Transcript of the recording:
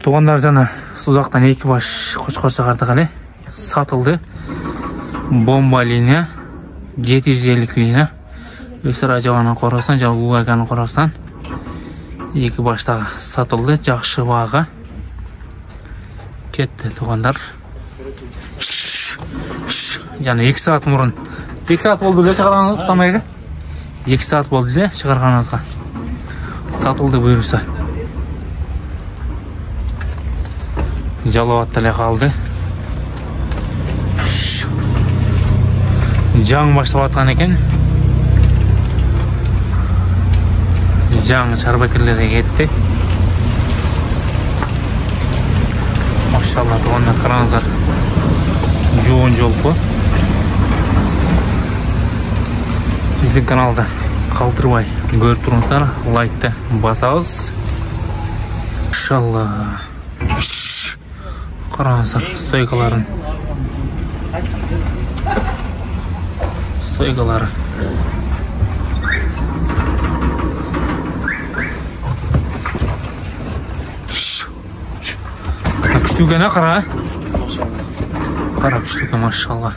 Туғандар жана сузақтан 2 баш қошқар шығардық әлі. Сатылды. Бомба линия, 750 линия. Өсір ажаванын қорасынан, жау ұлғайғанын қорасынан 2 баштағы сатылды. Жақшы баға. Кетті туғандар. Жаны 2 саат мұрын. 2 саат болды бе шығарғаныңыз самайға? 2 саат болды бе шығарғаныңызға? Сатылды бұйырса. Жалауатталай қалды. Жаң баштап атқан екен. Жаң шарбакерлерге кетті. Машалла, туғандар қараңыздар. Жоғын жол бұл. Біздің каналда қалтырбай көріп тұрыңыздар, лайкты басауыз. Машалла. Қараңыздар, стойкалары. Күштіге қара? Қара күштіге, машалла.